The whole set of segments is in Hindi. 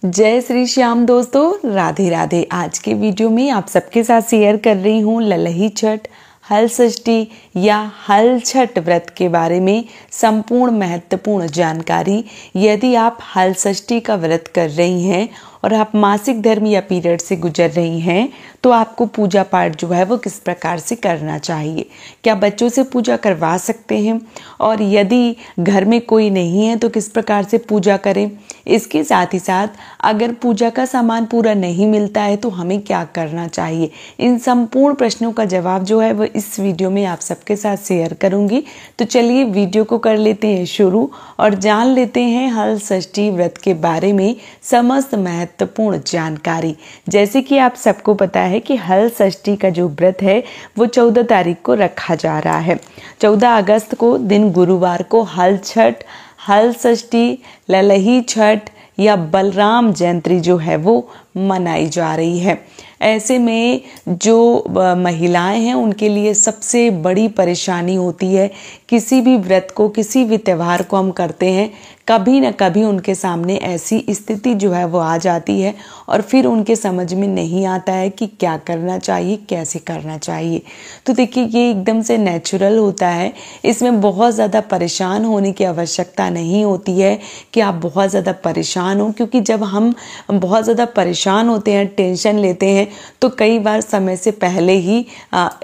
जय श्री श्याम दोस्तों, राधे राधे। आज के वीडियो में आप सबके साथ शेयर कर रही हूँ ललही छठ, हल षष्ठी या हल छठ व्रत के बारे में संपूर्ण महत्वपूर्ण जानकारी। यदि आप हल षष्ठी का व्रत कर रही हैं और आप मासिक धर्म या पीरियड से गुजर रही हैं तो आपको पूजा पाठ जो है वो किस प्रकार से करना चाहिए, क्या बच्चों से पूजा करवा सकते हैं, और यदि घर में कोई नहीं है तो किस प्रकार से पूजा करें। इसके साथ ही साथ अगर पूजा का सामान पूरा नहीं मिलता है तो हमें क्या करना चाहिए, इन संपूर्ण प्रश्नों का जवाब जो है वो इस वीडियो में आप सबके साथ शेयर करूंगी। तो चलिए वीडियो को कर लेते हैं शुरू और जान लेते हैं हल षष्ठी व्रत के बारे में समस्त महत्वपूर्ण जानकारी। जैसे कि आप सबको पता है कि हल षष्ठी का जो व्रत है वो 14 तारीख को रखा जा रहा है। 14 अगस्त को दिन गुरुवार को हल छठ, हल षष्ठी, ललही छठ या बलराम जयंती जो है वो मनाई जा रही है। ऐसे में जो महिलाएं हैं उनके लिए सबसे बड़ी परेशानी होती है। किसी भी व्रत को, किसी भी त्यौहार को हम करते हैं, कभी न कभी उनके सामने ऐसी स्थिति जो है वो आ जाती है और फिर उनके समझ में नहीं आता है कि क्या करना चाहिए, कैसे करना चाहिए। तो देखिए, ये एकदम से नेचुरल होता है, इसमें बहुत ज़्यादा परेशान होने की आवश्यकता नहीं होती है कि आप बहुत ज़्यादा परेशान हो, क्योंकि जब हम बहुत ज़्यादा परेशान होते हैं, टेंशन लेते हैं, तो कई बार समय से पहले ही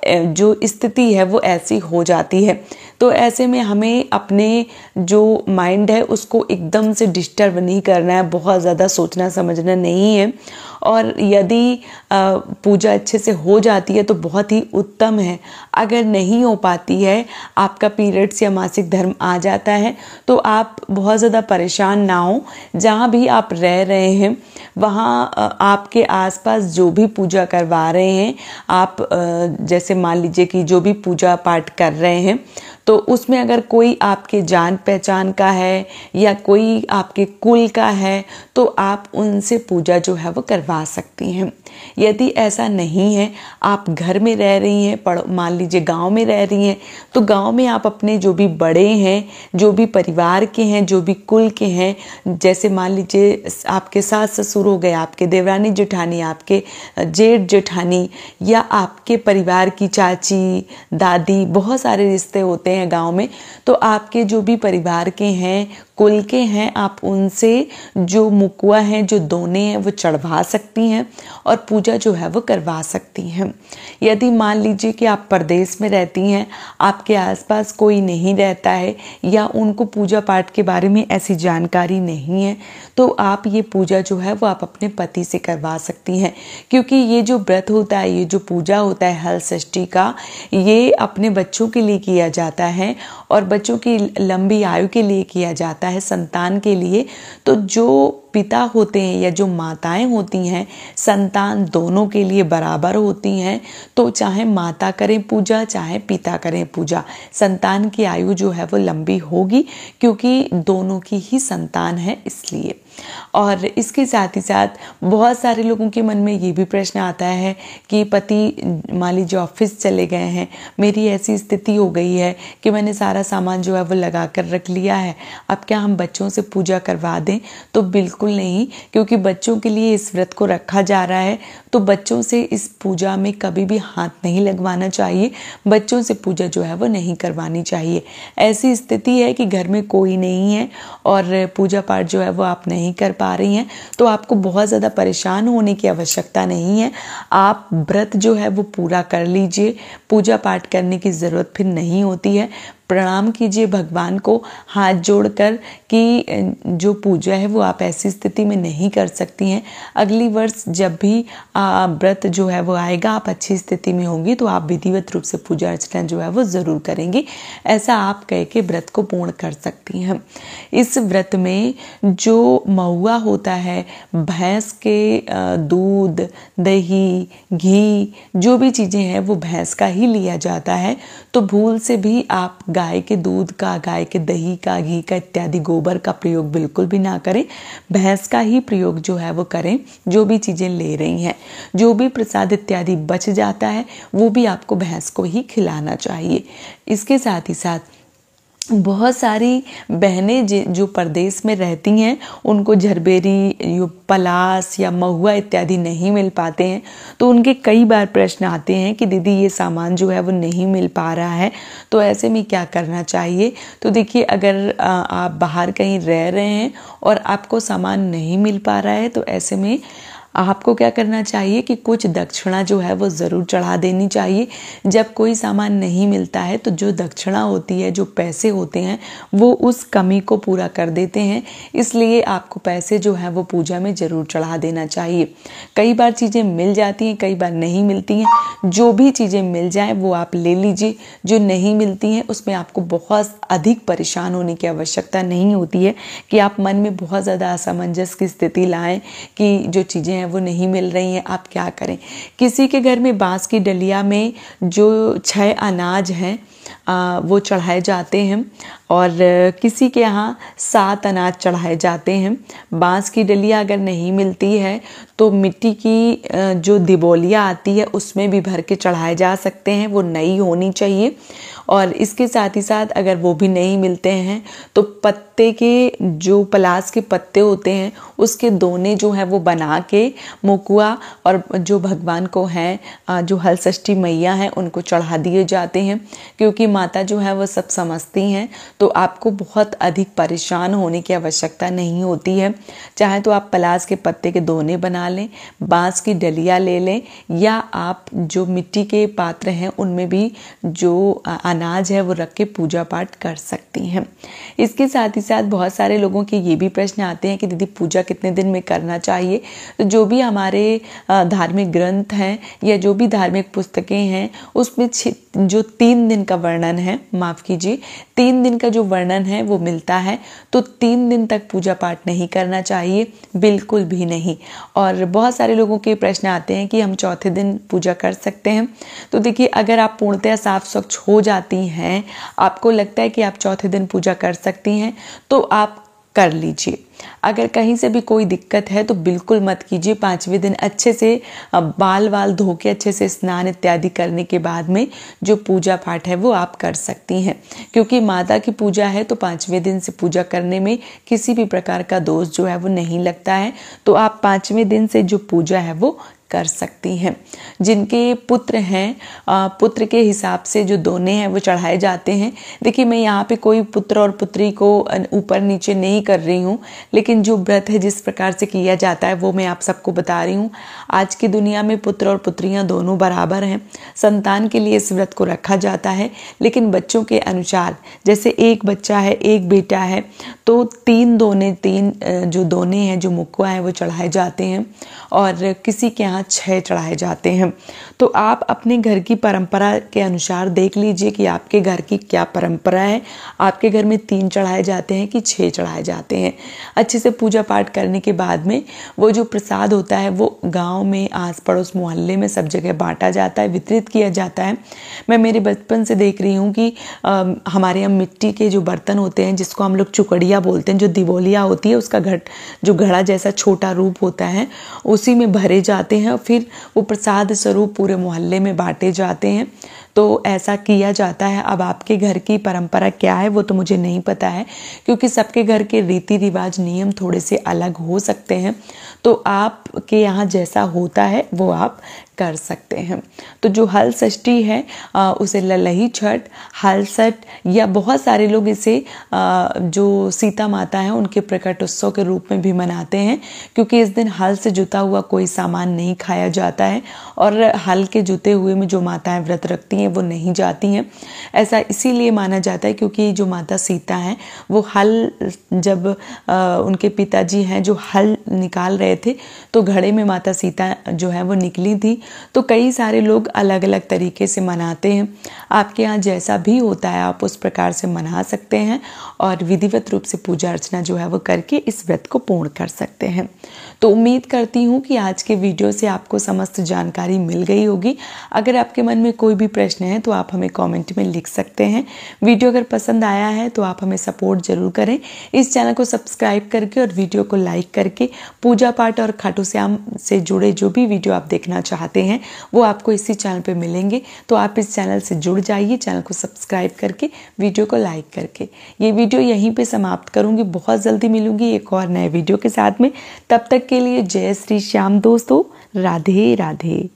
जो स्थिति है वो ऐसी हो जाती है। तो ऐसे में हमें अपने जो माइंड है उसको एकदम से डिस्टर्ब नहीं करना है, बहुत ज़्यादा सोचना समझना नहीं है। और यदि पूजा अच्छे से हो जाती है तो बहुत ही उत्तम है। अगर नहीं हो पाती है, आपका पीरियड्स या मासिक धर्म आ जाता है, तो आप बहुत ज़्यादा परेशान ना हो। जहाँ भी आप रह रहे हैं वहाँ आपके आसपास जो भी पूजा करवा रहे हैं, आप जैसे मान लीजिए कि जो भी पूजा पाठ कर रहे हैं तो उसमें अगर कोई आपके जान पहचान का है या कोई आपके कुल का है तो आप उनसे पूजा जो है वो करवा सकती हैं। यदि ऐसा नहीं है, आप घर में रह रही हैं, मान लीजिए गांव में रह रही हैं, तो गांव में आप अपने जो भी बड़े हैं, जो भी परिवार के हैं, जो भी कुल के हैं, जैसे मान लीजिए आपके सास ससुर हो गए, आपके देवरानी जेठानी, आपके जेठ जेठानी या आपके परिवार की चाची दादी, बहुत सारे रिश्ते होते हैं गांव में। तो आपके जो भी परिवार के हैं, कुल के हैं, आप उनसे जो मुकुआ है, जो दोने हैं, वो चढ़वा सकती हैं और पूजा जो है वो करवा सकती हैं। यदि मान लीजिए कि आप परदेश में रहती हैं, आपके आसपास कोई नहीं रहता है या उनको पूजा पाठ के बारे में ऐसी जानकारी नहीं है, तो आप ये पूजा जो है वो आप अपने पति से करवा सकती हैं। क्योंकि ये जो व्रत होता है, ये जो पूजा होता है हल षष्ठी का, ये अपने बच्चों के लिए किया जाता है और बच्चों की लंबी आयु के लिए किया जाता है, संतान के लिए। तो जो पिता होते हैं या जो माताएं होती हैं, संतान दोनों के लिए बराबर होती हैं। तो चाहे माता करें पूजा, चाहे पिता करें पूजा, संतान की आयु जो है वो लंबी होगी, क्योंकि दोनों की ही संतान है इसलिए। और इसके साथ ही साथ बहुत सारे लोगों के मन में ये भी प्रश्न आता है कि पति मान लीजिए ऑफिस चले गए हैं, मेरी ऐसी स्थिति हो गई है कि मैंने सारा सामान जो है वो लगा कर रख लिया है, अब क्या हम बच्चों से पूजा करवा दें? तो बिल्कुल नहीं, क्योंकि बच्चों के लिए इस व्रत को रखा जा रहा है, तो बच्चों से इस पूजा में कभी भी हाथ नहीं लगवाना चाहिए, बच्चों से पूजा जो है वो नहीं करवानी चाहिए। ऐसी स्थिति है कि घर में कोई नहीं है और पूजा पाठ जो है वो आप नहीं कर पा रही हैं, तो आपको बहुत ज़्यादा परेशान होने की आवश्यकता नहीं है। आप व्रत जो है वो पूरा कर लीजिए, पूजा पाठ करने की ज़रूरत फिर नहीं होती है। प्रणाम कीजिए भगवान को हाथ जोड़कर कि जो पूजा है वो आप ऐसी स्थिति में नहीं कर सकती हैं। अगली वर्ष जब भी व्रत जो है वो आएगा, आप अच्छी स्थिति में होंगी तो आप विधिवत रूप से पूजा अर्चना जो है वो ज़रूर करेंगी। ऐसा आप कह के व्रत को पूर्ण कर सकती हैं। इस व्रत में जो महुआ होता है, भैंस के दूध, दही, घी, जो भी चीज़ें हैं वो भैंस का ही लिया जाता है। तो भूल से भी आप गाय के दूध का, गाय के दही का, घी का इत्यादि गोबर का प्रयोग बिल्कुल भी ना करें, भैंस का ही प्रयोग जो है वो करें। जो भी चीज़ें ले रही हैं, जो भी प्रसाद इत्यादि बच जाता है वो भी आपको भैंस को ही खिलाना चाहिए। इसके साथ ही साथ बहुत सारी बहनें जो परदेश में रहती हैं उनको झरबेरी, पलास या महुआ इत्यादि नहीं मिल पाते हैं, तो उनके कई बार प्रश्न आते हैं कि दीदी ये सामान जो है वो नहीं मिल पा रहा है, तो ऐसे में क्या करना चाहिए। तो देखिए, अगर आप बाहर कहीं रह रहे हैं और आपको सामान नहीं मिल पा रहा है, तो ऐसे में आपको क्या करना चाहिए कि कुछ दक्षिणा जो है वो ज़रूर चढ़ा देनी चाहिए। जब कोई सामान नहीं मिलता है तो जो दक्षिणा होती है, जो पैसे होते हैं, वो उस कमी को पूरा कर देते हैं। इसलिए आपको पैसे जो हैं वो पूजा में ज़रूर चढ़ा देना चाहिए। कई बार चीज़ें मिल जाती हैं, कई बार नहीं मिलती हैं। जो भी चीज़ें मिल जाएं वो आप ले लीजिए। जो नहीं मिलती हैं उसमें आपको बहुत अधिक परेशान होने की आवश्यकता नहीं होती है कि आप मन में बहुत ज़्यादा असमंजस की स्थिति लाएं कि जो चीज़ें वो नहीं मिल रही हैं, आप क्या करें। किसी के घर में बांस की डलिया में जो 6 अनाज हैं वो चढ़ाए जाते हैं और किसी के यहाँ 7 अनाज चढ़ाए जाते हैं। बांस की डलिया अगर नहीं मिलती है तो मिट्टी की जो दिबोलिया आती है उसमें भी भर के चढ़ाए जा सकते हैं, वो नई होनी चाहिए। और इसके साथ ही साथ अगर वो भी नहीं मिलते हैं तो पत्ते के, जो पलास के पत्ते होते हैं, उसके दोने जो है वो बना के मुकुआ और जो भगवान को हैं, जो हल षष्ठी मैया हैं, उनको चढ़ा दिए जाते हैं। क्योंकि माता जो है वो सब समझती हैं, तो आपको बहुत अधिक परेशान होने की आवश्यकता नहीं होती है। चाहे तो आप पलास के पत्ते के दोने बना लें, बांस की डलिया ले लें, या आप जो मिट्टी के पात्र हैं उनमें भी जो अनाज है वो रख के पूजा पाठ कर सकती हैं। इसके साथ ही साथ बहुत सारे लोगों के ये भी प्रश्न आते हैं कि दीदी पूजा कितने दिन में करना चाहिए। तो जो भी हमारे धार्मिक ग्रंथ हैं या जो भी धार्मिक पुस्तकें हैं उसमें जो 3 दिन का वर्णन है, माफ़ कीजिए, 3 दिन का जो वर्णन है वो मिलता है। तो 3 दिन तक पूजा पाठ नहीं करना चाहिए, बिल्कुल भी नहीं। और बहुत सारे लोगों के प्रश्न आते हैं कि हम चौथे दिन पूजा कर सकते हैं। तो देखिए, अगर आप पूर्णतः साफ स्वच्छ हो जाती हैं, आपको लगता है कि आप चौथे दिन पूजा कर सकती हैं, तो आप कर लीजिए। अगर कहीं से भी कोई दिक्कत है तो बिल्कुल मत कीजिए। 5वें दिन अच्छे से बाल धो के अच्छे से स्नान इत्यादि करने के बाद में जो पूजा पाठ है वो आप कर सकती हैं। क्योंकि माता की पूजा है तो 5वें दिन से पूजा करने में किसी भी प्रकार का दोष जो है वो नहीं लगता है। तो आप 5वें दिन से जो पूजा है वो कर सकती हैं। जिनके पुत्र हैं, पुत्र के हिसाब से जो दोने हैं वो चढ़ाए जाते हैं। देखिए, मैं यहाँ पे कोई पुत्र और पुत्री को ऊपर नीचे नहीं कर रही हूँ, लेकिन जो व्रत है जिस प्रकार से किया जाता है वो मैं आप सबको बता रही हूँ। आज की दुनिया में पुत्र और पुत्रियाँ दोनों बराबर हैं। संतान के लिए इस व्रत को रखा जाता है, लेकिन बच्चों के अनुसार, जैसे एक बच्चा है, एक बेटा है, तो 3 जो दोने हैं, जो मुकुआ है, वो चढ़ाए जाते हैं और किसी के यहाँ 6 चढ़ाए जाते हैं। तो आप अपने घर की परंपरा के अनुसार देख लीजिए कि आपके घर की क्या परंपरा है। आपके घर में 3 चढ़ाए जाते हैं कि 6 चढ़ाए जाते हैं। अच्छे से पूजा पाठ करने के बाद में वो जो प्रसाद होता है वो गांव में, आस पड़ोस, मोहल्ले में सब जगह बांटा जाता है, वितरित किया जाता है। मैं मेरे बचपन से देख रही हूँ कि हमारे यहाँ मिट्टी के जो बर्तन होते हैं, जिसको हम लोग चुकड़िया बोलते हैं, जो दिवोलिया होती है, उसका जो घड़ा जैसा छोटा रूप होता है, उसी में भरे जाते हैं और फिर वो प्रसाद स्वरूप पूरे मोहल्ले में बांटे जाते हैं। तो ऐसा किया जाता है। अब आपके घर की परंपरा क्या है वो तो मुझे नहीं पता है, क्योंकि सबके घर के रीति रिवाज, नियम थोड़े से अलग हो सकते हैं। तो आपके यहाँ जैसा होता है वो आप कर सकते हैं। तो जो हल षष्ठी है उसे ललही छठ, हल छठ, या बहुत सारे लोग इसे जो सीता माता है उनके प्रकट उत्सव के रूप में भी मनाते हैं, क्योंकि इस दिन हल से जुता हुआ कोई सामान नहीं खाया जाता है और हल के जुते हुए में जो माताएं व्रत रखती हैं वो नहीं जाती हैं। ऐसा इसीलिए माना जाता है क्योंकि जो माता सीता हैं वो हल, जब उनके पिताजी हैं जो हल निकाल रहे थे तो घड़े में माता सीता जो है वो निकली थी। तो कई सारे लोग अलग अलग तरीके से मनाते हैं। आपके यहाँ जैसा भी होता है आप उस प्रकार से मना सकते हैं और विधिवत रूप से पूजा अर्चना जो है वो करके इस व्रत को पूर्ण कर सकते हैं। तो उम्मीद करती हूँ कि आज के वीडियो से आपको समस्त जानकारी मिल गई होगी। अगर आपके मन में कोई भी प्रश्न प्रश्न हैं तो आप हमें कमेंट में लिख सकते हैं। वीडियो अगर पसंद आया है तो आप हमें सपोर्ट जरूर करें। इस चैनल को सब्सक्राइब करके और वीडियो को लाइक करके पूजा पाठ और खाटू श्याम से जुड़े जो भी वीडियो आप देखना चाहते हैं वो आपको इसी चैनल पे मिलेंगे। तो आप इस चैनल से जुड़ जाइए, चैनल को सब्सक्राइब करके, वीडियो को लाइक करके। ये वीडियो यहीं पे समाप्त करूंगी। बहुत जल्दी मिलूंगी एक और नए वीडियो के साथ में। तब तक के लिए जय श्री श्याम दोस्तों। राधे राधे।